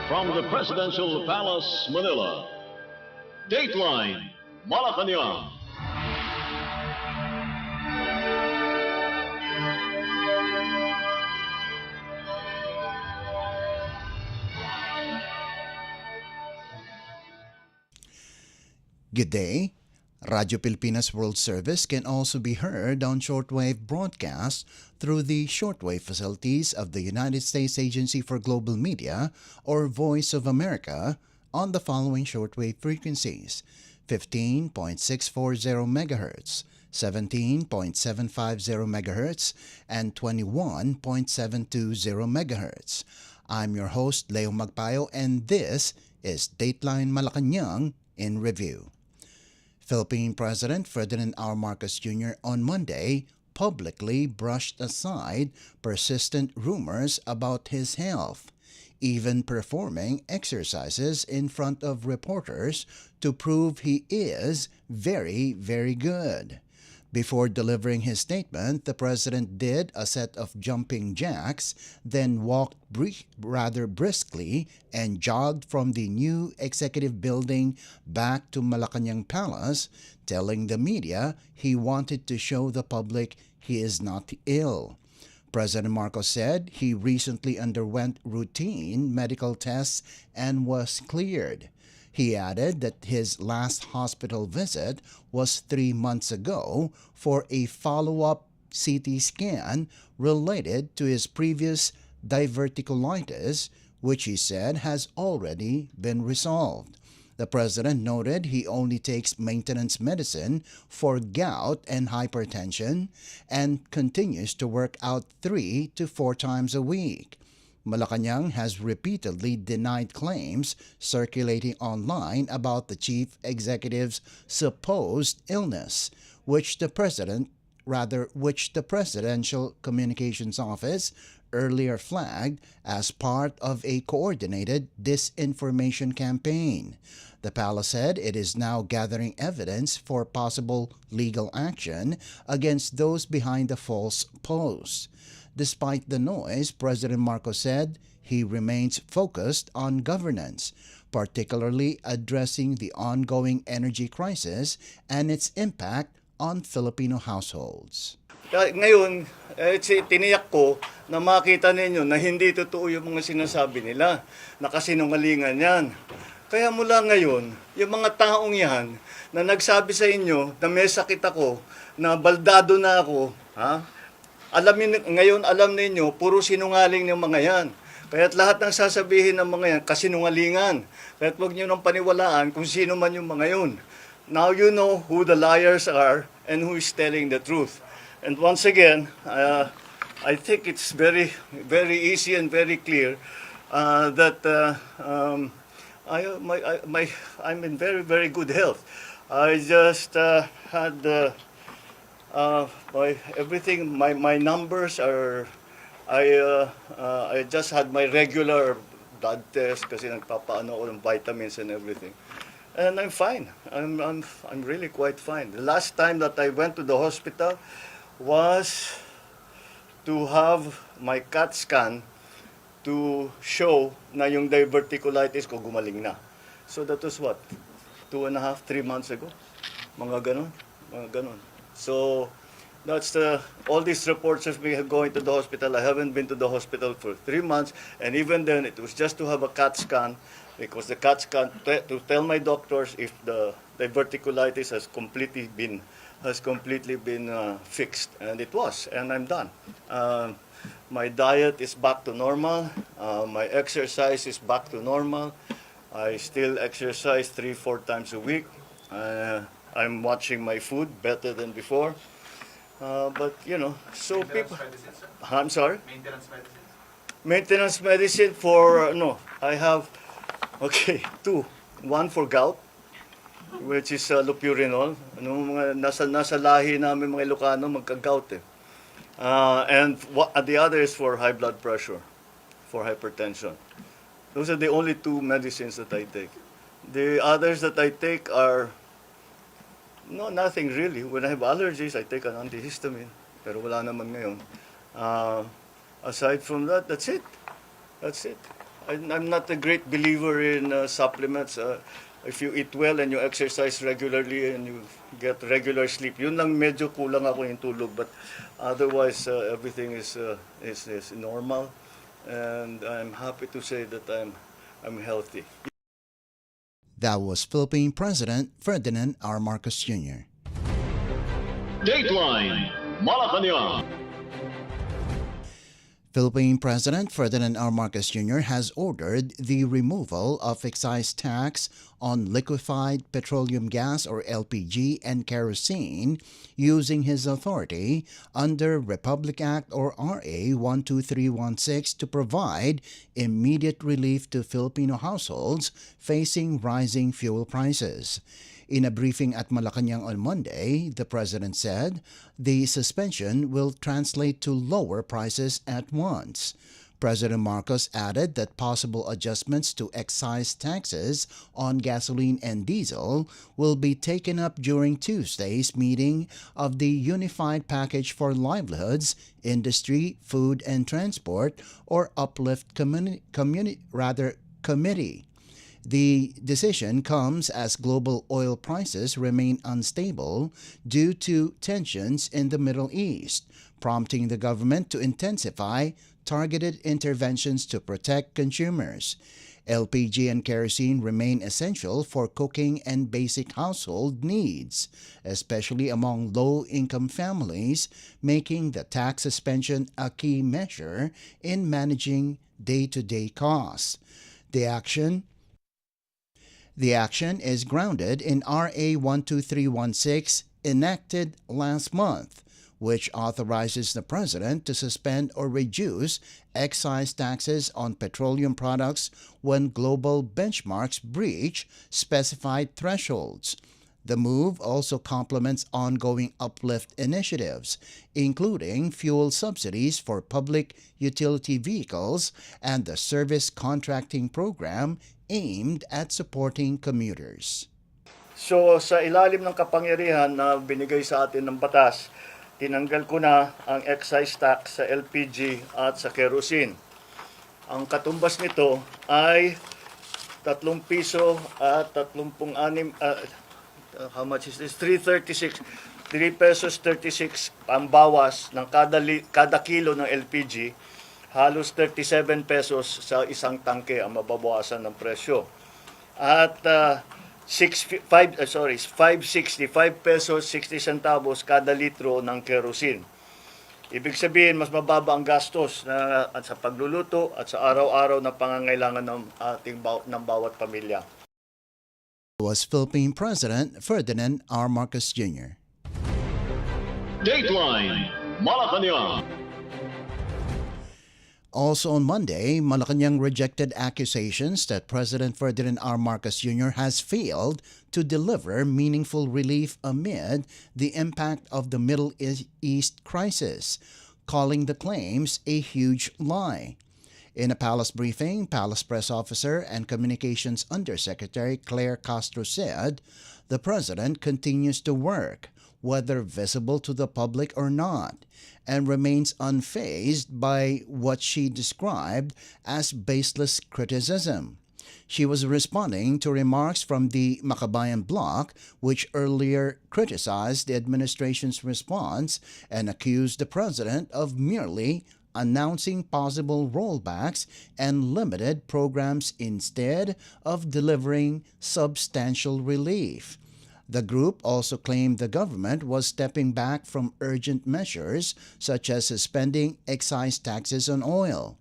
From the Presidential Palace, Manila, Dateline Malacañang. Good day. Radio Pilipinas World Service can also be heard on shortwave broadcast through the shortwave facilities of the United States Agency for Global Media or Voice of America on the following shortwave frequencies: 15.640 MHz, 17.750 MHz, and 21.720 MHz. I'm your host, Leo Magpayo, and this is Dateline Malacañang in Review. Philippine President Ferdinand R. Marcos Jr. on Monday publicly brushed aside persistent rumors about his health, even performing exercises in front of reporters to prove he is very, very good. Before delivering his statement, the president did a set of jumping jacks, then walked rather briskly and jogged from the new executive building back to Malacañang Palace, telling the media he wanted to show the public he is not ill. President Marcos said he recently underwent routine medical tests and was cleared. He added that his last hospital visit was 3 months ago for a follow-up CT scan related to his previous diverticulitis, which he said has already been resolved. The president noted he only takes maintenance medicine for gout and hypertension and continues to work out 3 to 4 times a week. Malacañang has repeatedly denied claims circulating online about the chief executive's supposed illness, which the Presidential Communications Office earlier flagged as part of a coordinated disinformation campaign. The palace said it is now gathering evidence for possible legal action against those behind the false posts. Despite the noise, President Marcos said he remains focused on governance, particularly addressing the ongoing energy crisis and its impact on Filipino households. Ngayon, tiniyak ko na makita ninyo na hindi totoo yung mga sinasabi nila, na kasinungalingan yan. Kaya mula ngayon, yung mga taong yan na nagsabi sa inyo na may sakit ako, na baldado na ako, alam ninyo, puro sinungaling ng mga yan. Kaya't lahat ng sasabihin ng mga yan, kasinungalingan. Kaya't huwag nyo nang paniwalaan kung sino man yung mga yun. Now you know who the liars are and who is telling the truth. And once again, I think it's very, very easy and very clear that I'm in very, very good health. I just had my numbers are. I just had my regular blood test kasi nagpapaano ako ng vitamins and everything. And I'm fine. I'm really quite fine. The last time that I went to the hospital was to have my CAT scan to show na yung diverticulitis ko gumaling na. So that was what? 2.5, 3 months ago? Mga ganon. So that's all these reports of me going to the hospital. I haven't been to the hospital for 3 months, and even then it was just to have a CAT scan, because the CAT scan to tell my doctors if the diverticulitis has completely been fixed, and it was, and I'm done. My diet is back to normal. My exercise is back to normal. I still exercise 3-4 times a week. I'm watching my food better than before. But so people. I'm sorry. Maintenance medicine. Maintenance medicine for I have 2. One for gout, which is lopurinol. Nasa lahi namin mga Ilocano magka-gout eh. And the other is for high blood pressure, for hypertension. Those are the only 2 medicines that I take. The others that I take are nothing really. When I have allergies, I take an antihistamine. Pero wala naman ngayon. Aside from that, that's it. I'm not a great believer in supplements. If you eat well and you exercise regularly and you get regular sleep, yun lang medyo kulang ako yung tulog. But otherwise, everything is normal, and I'm happy to say that I'm healthy. That was Philippine President Ferdinand R. Marcos Jr. Dateline Malacañang. Philippine President Ferdinand R. Marcos Jr. has ordered the removal of excise tax on liquefied petroleum gas or LPG and kerosene using his authority under Republic Act or RA 12316 to provide immediate relief to Filipino households facing rising fuel prices. In a briefing at Malacañang on Monday, the president said the suspension will translate to lower prices at once. President Marcos added that possible adjustments to excise taxes on gasoline and diesel will be taken up during Tuesday's meeting of the Unified Package for Livelihoods, Industry, Food and Transport or Uplift Committee. The decision comes as global oil prices remain unstable due to tensions in the Middle East, prompting the government to intensify targeted interventions to protect consumers. LPG and kerosene remain essential for cooking and basic household needs, especially among low-income families, making the tax suspension a key measure in managing day-to-day costs. The action is grounded in RA 12316 enacted last month, which authorizes the president to suspend or reduce excise taxes on petroleum products when global benchmarks breach specified thresholds. The move also complements ongoing uplift initiatives, including fuel subsidies for public utility vehicles and the service contracting program aimed at supporting commuters. So sa ilalim ng kapangyarihan na binigay sa atin ng batas, tinanggal ko na ang excise tax sa LPG at sa kerosene. Ang katumbas nito ay 3 piso at 36, how much is this? 3.36. 3 pesos 36 ang bawas ng kada kilo ng LPG. Halos 37 pesos sa isang tangke ang mababawasan ng presyo. At 565 pesos 60 centavos kada litro ng kerosene. Ibig sabihin, mas mababa ang gastos sa pagluluto at sa araw-araw na pangangailangan ng bawat pamilya. Was Philippine President Ferdinand R. Marcos Jr. Dateline Malacañang. Also on Monday, Malacañang rejected accusations that President Ferdinand R. Marcos Jr. has failed to deliver meaningful relief amid the impact of the Middle East crisis, calling the claims a huge lie. In a palace briefing, Palace Press Officer and Communications Undersecretary Claire Castro said, the president continues to work, whether visible to the public or not, and remains unfazed by what she described as baseless criticism. She was responding to remarks from the Magpayo bloc, which earlier criticized the administration's response and accused the president of merely announcing possible rollbacks and limited programs instead of delivering substantial relief. The group also claimed the government was stepping back from urgent measures such as suspending excise taxes on oil.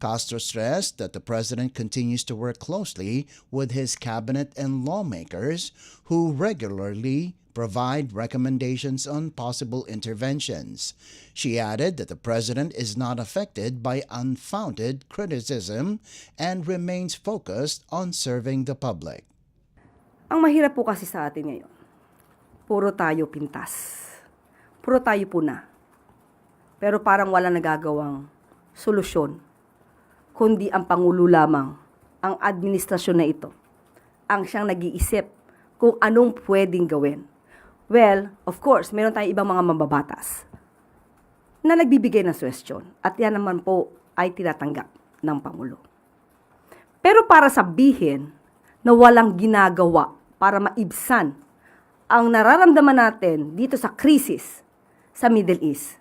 Castro stressed that the president continues to work closely with his cabinet and lawmakers who regularly provide recommendations on possible interventions. She added that the president is not affected by unfounded criticism and remains focused on serving the public. Ang mahirap po kasi sa atin ngayon, puro tayo pintas. Puro tayo puna. Pero parang wala nagagawang solusyon, kundi ang Pangulo lamang, ang administrasyon na ito, ang siyang nag-iisip kung anong pwedeng gawin. Well, of course, meron tayong ibang mga mambabatas na nagbibigay ng suwestyon at yan naman po ay tinatanggap ng Pangulo. Pero para sabihin na walang ginagawa para maibsan ang nararamdaman natin dito sa krisis sa Middle East,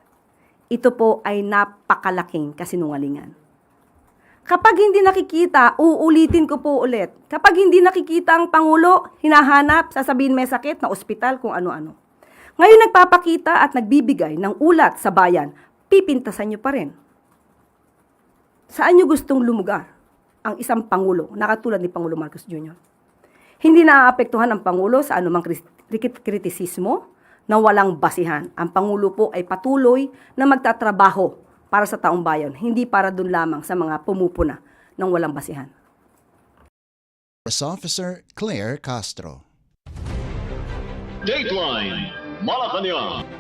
ito po ay napakalaking kasinungalingan. Kapag hindi nakikita, uulitin ko po ulit. Kapag hindi nakikita ang Pangulo, hinahanap, sasabihin may sakit na ospital, kung ano-ano. Ngayon nagpapakita at nagbibigay ng ulat sa bayan, pipintasan nyo pa rin. Saan nyo gustong lumugar ang isang Pangulo na katulad ni Pangulo Marcos Jr.? Hindi naaapektuhan ang Pangulo sa anumang kritisismo na walang basihan. Ang Pangulo po ay patuloy na magtatrabaho para sa taong bayan, hindi para dun lamang sa mga pumupuna ng walang basihan. Press Officer Claire Castro. Dateline Malacañang.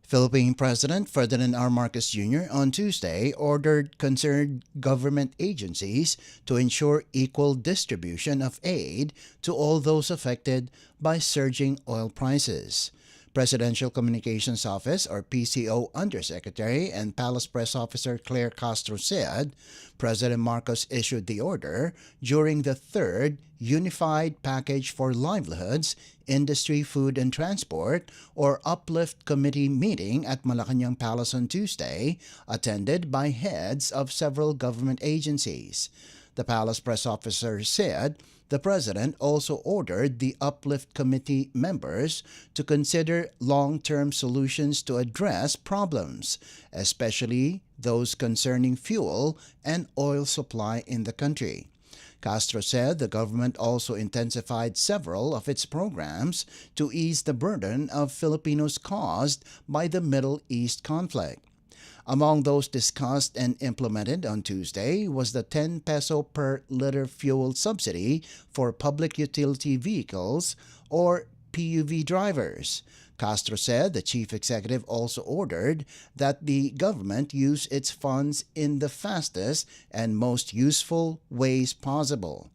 Philippine President Ferdinand R. Marcos Jr. on Tuesday ordered concerned government agencies to ensure equal distribution of aid to all those affected by surging oil prices. Presidential Communications Office or PCO Undersecretary and Palace Press Officer Claire Castro said President Marcos issued the order during the third Unified Package for Livelihoods, Industry, Food and Transport or Uplift Committee meeting at Malacañang Palace on Tuesday, attended by heads of several government agencies. The Palace Press Officer said the President also ordered the Uplift Committee members to consider long-term solutions to address problems, especially those concerning fuel and oil supply in the country. Castro said the government also intensified several of its programs to ease the burden of Filipinos caused by the Middle East conflict. Among those discussed and implemented on Tuesday was the 10 peso per liter fuel subsidy for public utility vehicles or PUV drivers. Castro said the chief executive also ordered that the government use its funds in the fastest and most useful ways possible.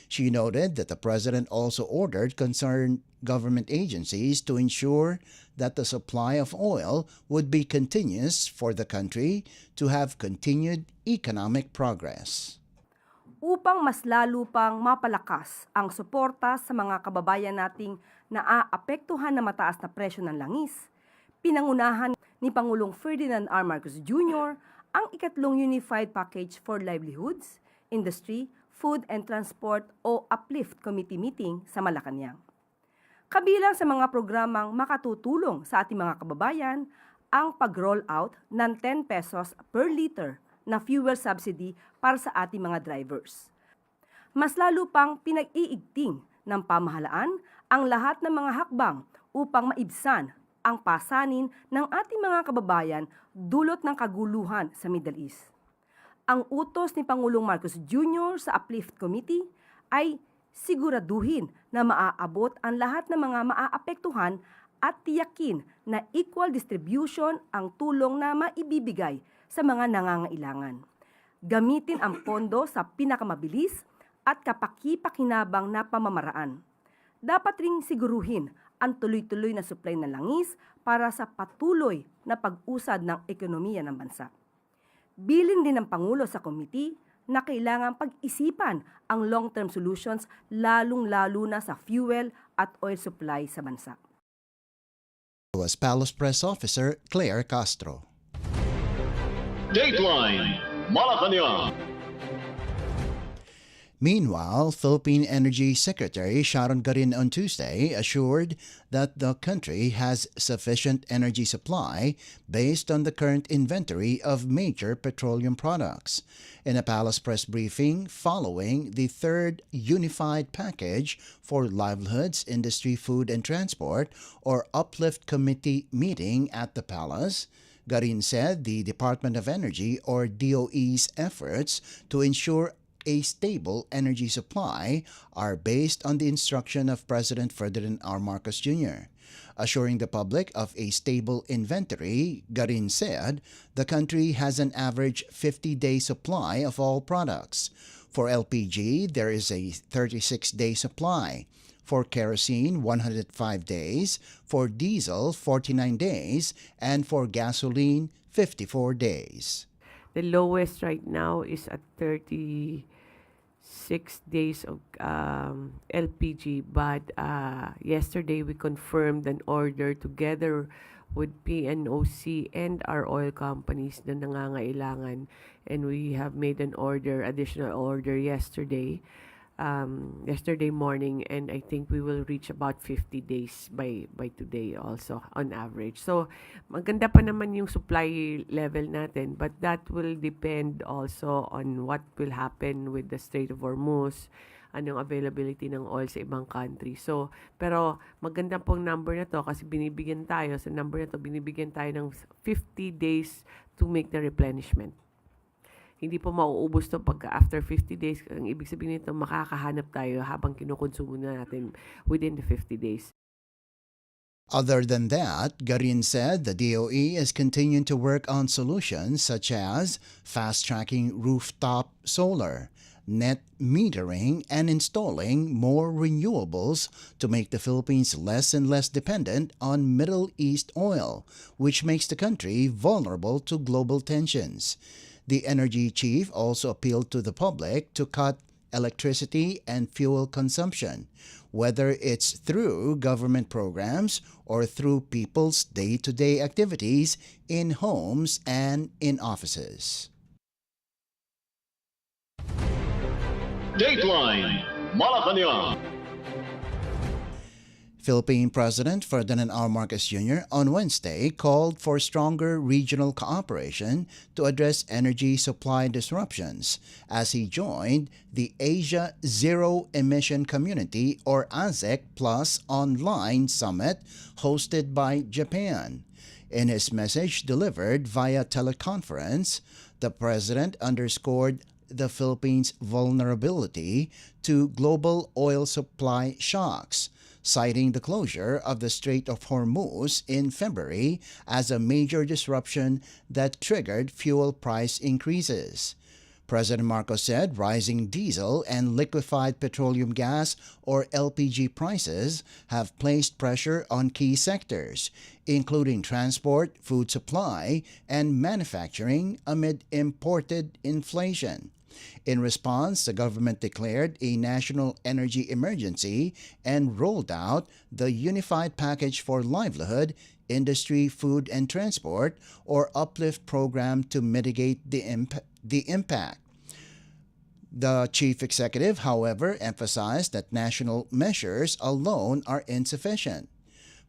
She noted that the president also ordered concerned government agencies to ensure that the supply of oil would be continuous for the country to have continued economic progress. Upang mas lalo pang mapalakas ang suporta sa mga kababayan nating naaapektuhan na mataas na presyo ng langis, pinangunahan ni Pangulong Ferdinand R. Marcos Jr. ang ikatlong Unified Package for Livelihoods, Industry, Food and Transport o Uplift Committee meeting sa Malacañang. Kabilang sa mga programang makatutulong sa ating mga kababayan ang pag-roll out ng 10 pesos per liter na fuel subsidy para sa ating mga drivers. Mas lalo pang pinag-iigting ng pamahalaan ang lahat ng mga hakbang upang maibsan ang pasanin ng ating mga kababayan dulot ng kaguluhan sa Middle East. Ang utos ni Pangulong Marcos Jr. sa Uplift Committee ay siguraduhin na maaabot ang lahat ng mga maaapektuhan at tiyakin na equal distribution ang tulong na maibibigay sa mga nangangailangan. Gamitin ang pondo sa pinakamabilis at kapaki-pakinabang na pamamaraan. Dapat ring siguruhin ang tuloy-tuloy na supply ng langis para sa patuloy na pag-usad ng ekonomiya ng bansa. Bilin din ng Pangulo sa committee na kailangang pag-isipan ang long-term solutions lalong-lalo na sa fuel at oil supply sa bansa. Was Palace Press Officer Claire Castro. Dateline Malacañang. Meanwhile, Philippine Energy Secretary Sharon Garin on Tuesday assured that the country has sufficient energy supply based on the current inventory of major petroleum products. In a Palace press briefing following the third Unified Package for Livelihoods, Industry, Food and Transport or Uplift Committee meeting at the Palace, Garin said the Department of Energy or DOE's efforts to ensure a stable energy supply are based on the instruction of President Ferdinand R. Marcos Jr. Assuring the public of a stable inventory, Garin said the country has an average 50-day supply of all products. For LPG, there is a 36-day supply. For kerosene, 105 days. For diesel, 49 days. And for gasoline, 54 days. The lowest right now is at 36 days of LPG, but yesterday we confirmed an order together with PNOC and our oil companies na nangangailangan, and we have made an additional order yesterday morning, and I think we will reach about 50 days by today also on average. So maganda pa naman yung supply level natin, but that will depend also on what will happen with the Strait of Hormuz, anong availability ng oil sa ibang country. So, pero maganda pong number na to kasi binibigyan tayo ng 50 days to make the replenishment. Hindi po mauubos to pagka after 50 days. Ang ibig sabihin nito, makakahanap tayo habang kinukonsumo na natin within the 50 days. Other than that, Garin said the DOE is continuing to work on solutions such as fast-tracking rooftop solar, net metering, and installing more renewables to make the Philippines less and less dependent on Middle East oil, which makes the country vulnerable to global tensions. The energy chief also appealed to the public to cut electricity and fuel consumption, whether it's through government programs or through people's day-to-day activities in homes and in offices. Dateline Malacañang. Philippine President Ferdinand R. Marcos Jr. on Wednesday called for stronger regional cooperation to address energy supply disruptions as he joined the Asia Zero Emission Community or ASEC Plus online summit hosted by Japan. In his message delivered via teleconference, the president underscored the Philippines' vulnerability to global oil supply shocks, citing the closure of the Strait of Hormuz in February as a major disruption that triggered fuel price increases. President Marcos said rising diesel and liquefied petroleum gas or LPG prices have placed pressure on key sectors, including transport, food supply, and manufacturing amid imported inflation. In response, the government declared a national energy emergency and rolled out the Unified Package for Livelihood, Industry, Food, and Transport, or UPLIFT program to mitigate the impact. The chief executive, however, emphasized that national measures alone are insufficient.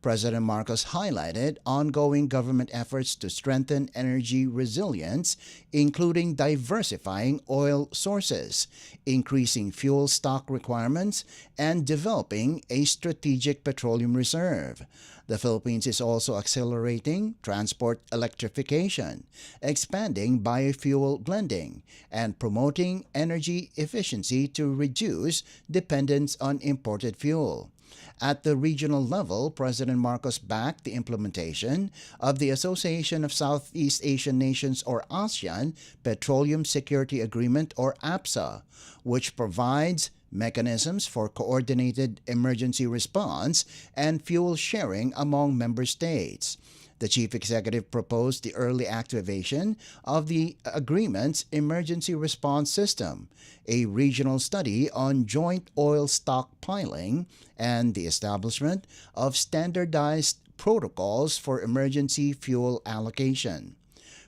President Marcos highlighted ongoing government efforts to strengthen energy resilience, including diversifying oil sources, increasing fuel stock requirements, and developing a strategic petroleum reserve. The Philippines is also accelerating transport electrification, expanding biofuel blending, and promoting energy efficiency to reduce dependence on imported fuel. At the regional level, President Marcos backed the implementation of the Association of Southeast Asian Nations or ASEAN Petroleum Security Agreement or APSA, which provides mechanisms for coordinated emergency response and fuel sharing among member states. The chief executive proposed the early activation of the agreement's emergency response system, a regional study on joint oil stockpiling, and the establishment of standardized protocols for emergency fuel allocation.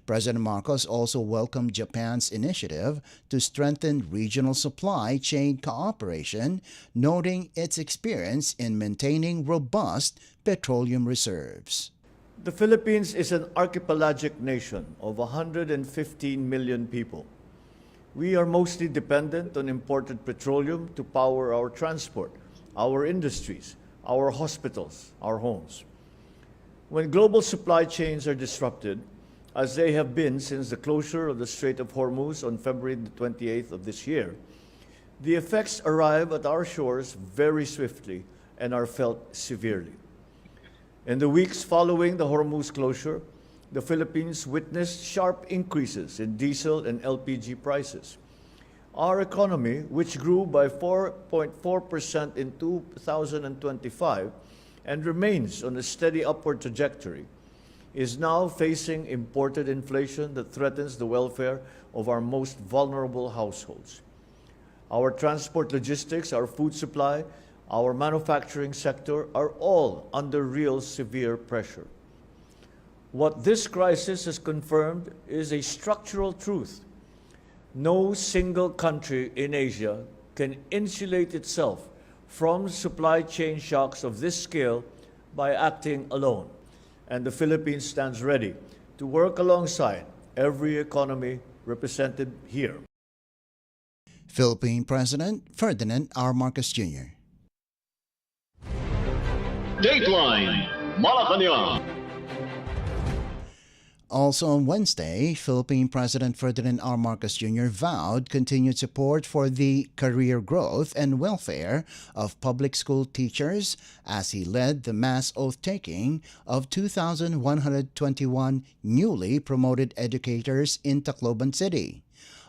President Marcos also welcomed Japan's initiative to strengthen regional supply chain cooperation, noting its experience in maintaining robust petroleum reserves. The Philippines is an archipelagic nation of 115 million people. We are mostly dependent on imported petroleum to power our transport, our industries, our hospitals, our homes. When global supply chains are disrupted, as they have been since the closure of the Strait of Hormuz on February the 28th of this year, the effects arrive at our shores very swiftly and are felt severely. In the weeks following the Hormuz closure, the Philippines witnessed sharp increases in diesel and LPG prices. Our economy, which grew by 4.4% in 2025 and remains on a steady upward trajectory, is now facing imported inflation that threatens the welfare of our most vulnerable households. Our transport logistics, our food supply, our manufacturing sector are all under real severe pressure. What this crisis has confirmed is a structural truth. No single country in Asia can insulate itself from supply chain shocks of this scale by acting alone. And the Philippines stands ready to work alongside every economy represented here. Philippine President Ferdinand R. Marcos Jr. Dateline Malacañang. Also on Wednesday, Philippine President Ferdinand R. Marcos Jr. vowed continued support for the career growth and welfare of public school teachers as he led the mass oath-taking of 2,121 newly promoted educators in Tacloban City.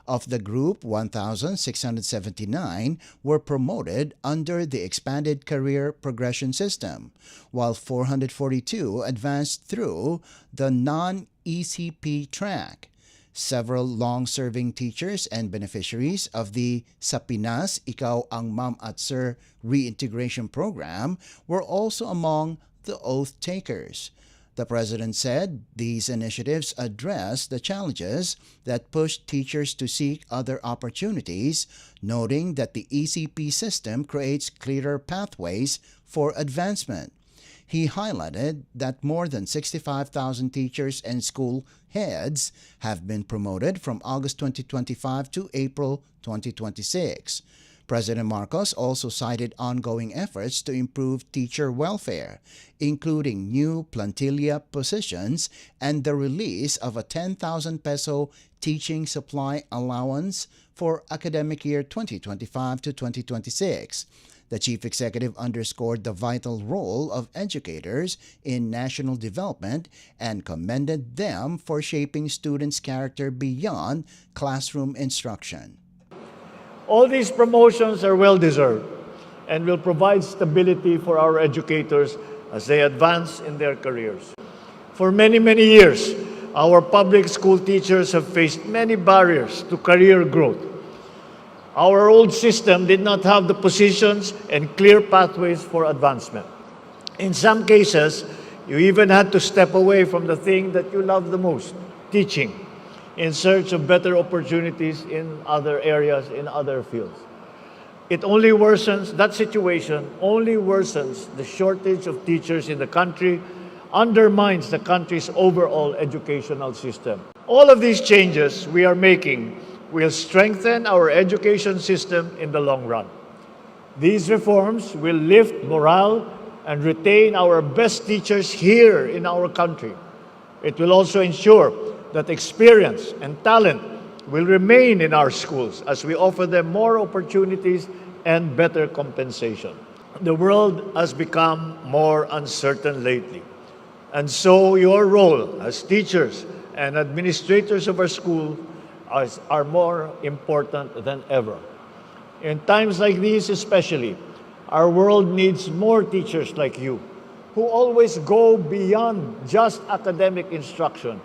Of the group, 1,679 were promoted under the expanded career progression system, while 442 advanced through the non-ECP track. Several long-serving teachers and beneficiaries of the Sa Pinas, Ikaw ang Ma'am at Sir reintegration program were also among the oath takers. The president said these initiatives address the challenges that push teachers to seek other opportunities, noting that the ECP system creates clearer pathways for advancement. He highlighted that more than 65,000 teachers and school heads have been promoted from August 2025 to April 2026. President Marcos also cited ongoing efforts to improve teacher welfare, including new plantilla positions and the release of a 10,000 peso teaching supply allowance for academic year 2025 to 2026. The chief executive underscored the vital role of educators in national development and commended them for shaping students' character beyond classroom instruction. All these promotions are well-deserved and will provide stability for our educators as they advance in their careers. For many, many years, our public school teachers have faced many barriers to career growth. Our old system did not have the positions and clear pathways for advancement. In some cases, you even had to step away from the thing that you love the most, teaching, in search of better opportunities in other areas, in other fields. It only worsens, that situation only worsens the shortage of teachers in the country, undermines the country's overall educational system. All of these changes we are making will strengthen our education system in the long run. These reforms will lift morale and retain our best teachers here in our country. It will also ensure that experience and talent will remain in our schools as we offer them more opportunities and better compensation. The world has become more uncertain lately, and so your role as teachers and administrators of our school are more important than ever. In times like these especially, our world needs more teachers like you, who always go beyond just academic instruction,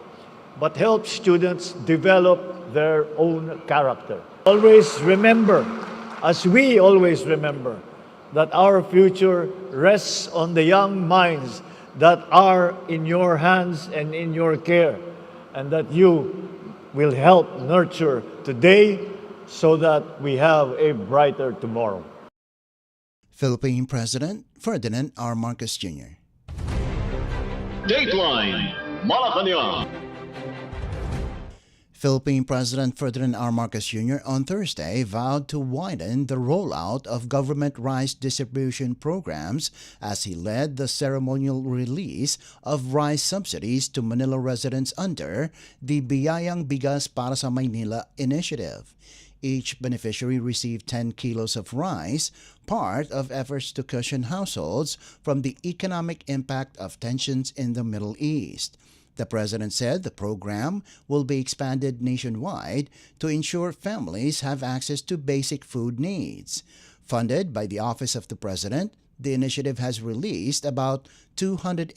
but help students develop their own character. Always remember, as we always remember, that our future rests on the young minds that are in your hands and in your care, and that you will help nurture today so that we have a brighter tomorrow. Philippine President Ferdinand R. Marcos Jr. Dateline Malacañang. Philippine President Ferdinand R. Marcos Jr. on Thursday vowed to widen the rollout of government rice distribution programs as he led the ceremonial release of rice subsidies to Manila residents under the Biyayang Bigas para sa Maynila initiative. Each beneficiary received 10 kilos of rice, part of efforts to cushion households from the economic impact of tensions in the Middle East. The president said the program will be expanded nationwide to ensure families have access to basic food needs. Funded by the Office of the President, The initiative has released about 286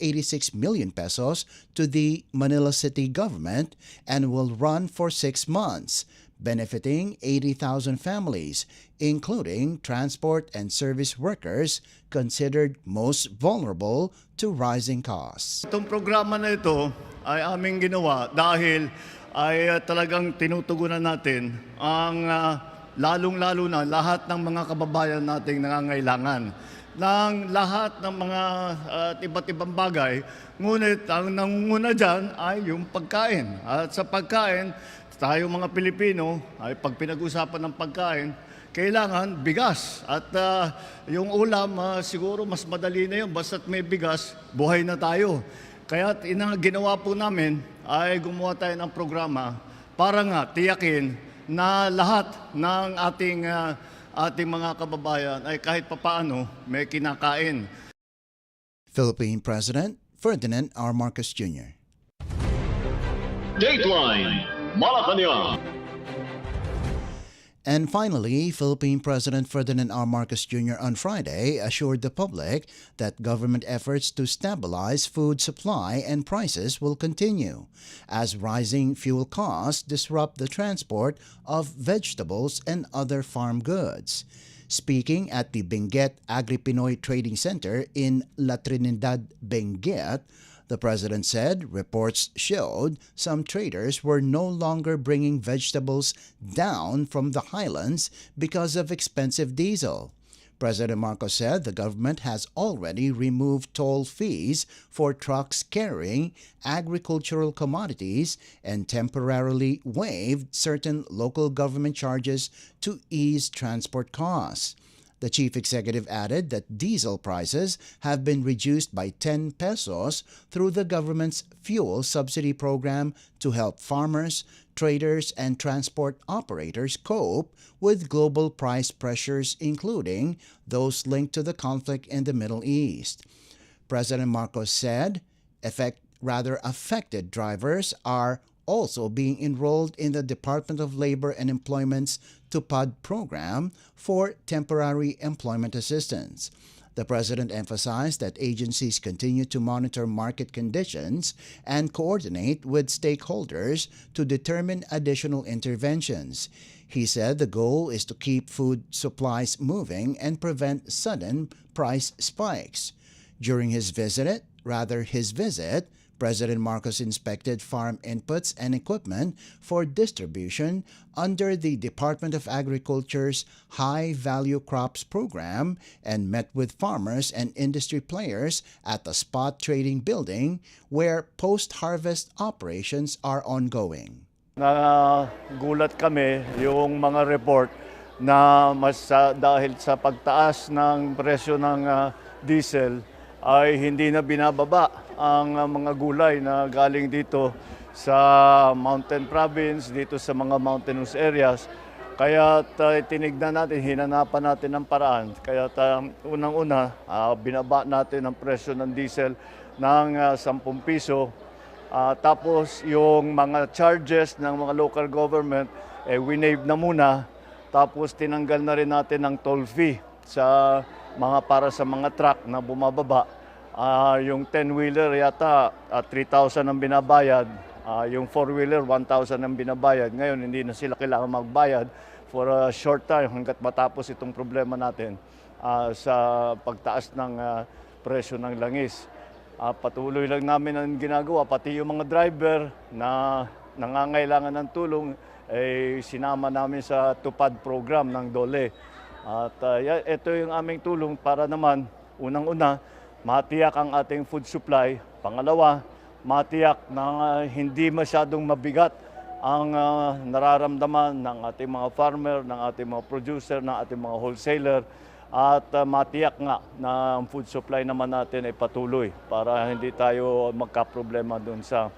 million pesos to the Manila City government and will run for 6 months, benefiting 80,000 families, including transport and service workers considered most vulnerable to rising costs. Itong programa na ito ay aming ginawa dahil ay talagang tinutugunan natin ang lalong-lalo na lahat ng mga kababayan nating nangangailangan ng lahat ng mga iba't ibang bagay. Ngunit ang nangunguna dyan ay yung pagkain. At sa pagkain, tayo mga Pilipino ay pag pinag-usapan ng pagkain, kailangan bigas. At yung ulam, siguro mas madali na yun. Basta't may bigas, buhay na tayo. Kaya ginawa po namin ay gumawa tayo ng programa para nga tiyakin na lahat ng ating mga kababayan ay kahit papaano may kinakain. Philippine President Ferdinand R. Marcos Jr. Dateline Malacañang. And finally, Philippine President Ferdinand R. Marcos Jr. on Friday assured the public that government efforts to stabilize food supply and prices will continue as rising fuel costs disrupt the transport of vegetables and other farm goods. Speaking at the Benguet Agri-Pinoy Trading Center in La Trinidad, Benguet, the president said reports showed some traders were no longer bringing vegetables down from the highlands because of expensive diesel. President Marcos said the government has already removed toll fees for trucks carrying agricultural commodities and temporarily waived certain local government charges to ease transport costs. The chief executive added that diesel prices have been reduced by 10 pesos through the government's fuel subsidy program to help farmers, traders, and transport operators cope with global price pressures, including those linked to the conflict in the Middle East. President Marcos said affected drivers are also being enrolled in the Department of Labor and Employment's TUPAD program for temporary employment assistance. The president emphasized that agencies continue to monitor market conditions and coordinate with stakeholders to determine additional interventions. He said the goal is to keep food supplies moving and prevent sudden price spikes. During his visit, President Marcos inspected farm inputs and equipment for distribution under the Department of Agriculture's High Value Crops program and met with farmers and industry players at the Spot Trading Building where post-harvest operations are ongoing. Nagulat kami yung mga report na dahil sa pagtaas ng presyo ng diesel ay hindi na binababa ang mga gulay na galing dito sa mountain province, dito sa mga mountainous areas. Kaya tinignan natin, hinanapan natin ng paraan. Kaya unang-una, binaba natin ang presyo ng diesel ng 10 piso. Tapos yung mga charges ng mga local government, winave na muna. Tapos tinanggal na rin natin ang toll fee para sa mga truck na bumababa. Yung 10-wheeler yata 3,000 ang binabayad. Yung 4-wheeler 1,000 ang binabayad. Ngayon hindi na sila kailangan magbayad for a short time hanggat matapos itong problema natin sa pagtaas ng presyo ng langis. Patuloy lang namin ang ginagawa, pati yung mga driver na nangangailangan ng tulong, sinama namin sa TUPAD program ng DOLE. At ito yung aming tulong para naman, unang-una, matiyak ang ating food supply. Pangalawa, matiyak na hindi masyadong mabigat ang nararamdaman ng ating mga farmer, ng ating mga producer, ng ating mga wholesaler. At matiyak nga na ang food supply naman natin ay patuloy para hindi tayo magkaproblema doon sa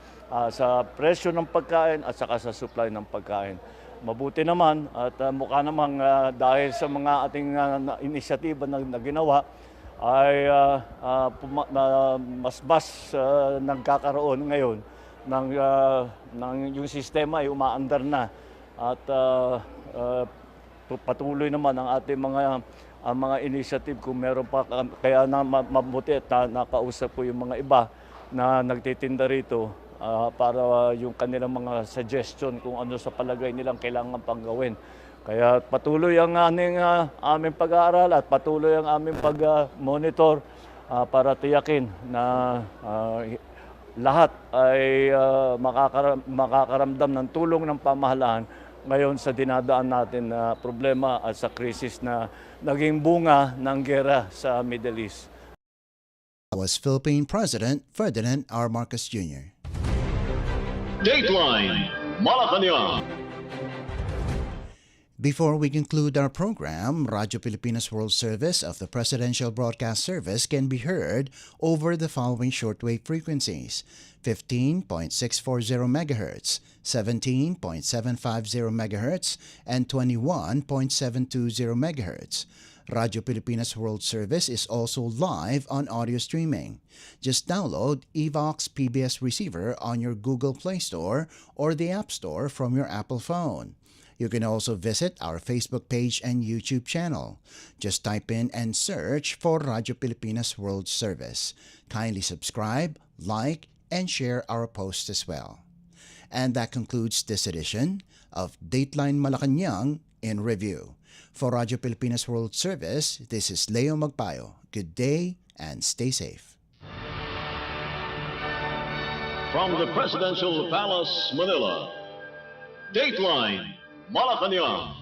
presyo ng pagkain at saka sa supply ng pagkain. Mabuti naman at mukha namang dahil sa mga ating inisyatiba na ginawa ay mas nagkakaroon ngayon ng yung sistema ay umaandar na at patuloy naman ang ating mga ang mga initiative kung meron pa. Kaya na mabuti at nakausap ko yung mga iba na nagtitinda rito para yung kanilang mga suggestion kung ano sa palagay nilang kailangan pang gawin. Kaya patuloy ang aming pag-aaral at patuloy ang aming pag-monitor para tiyakin na lahat ay makakaramdam ng tulong ng pamahalaan ngayon sa dinadaan natin na problema at sa krisis na naging bunga ng gera sa Middle East. Was Philippine President Ferdinand R. Marcos Jr. Dateline Malacañang. Before we conclude our program, Radyo Pilipinas World Service of the Presidential Broadcast Service can be heard over the following shortwave frequencies: 15.640 MHz, 17.750 MHz, and 21.720 MHz. Radyo Pilipinas World Service is also live on audio streaming. Just download Evox PBS Receiver on your Google Play Store or the App Store from your Apple phone. You can also visit our Facebook page and YouTube channel. Just type in and search for Radyo Pilipinas World Service. Kindly subscribe, like, and share our posts as well. And that concludes this edition of Dateline Malacañang in Review. For Radyo Pilipinas World Service, this is Leo Magpayo. Good day and stay safe. From the Presidential Palace, Manila, Dateline Malacañang.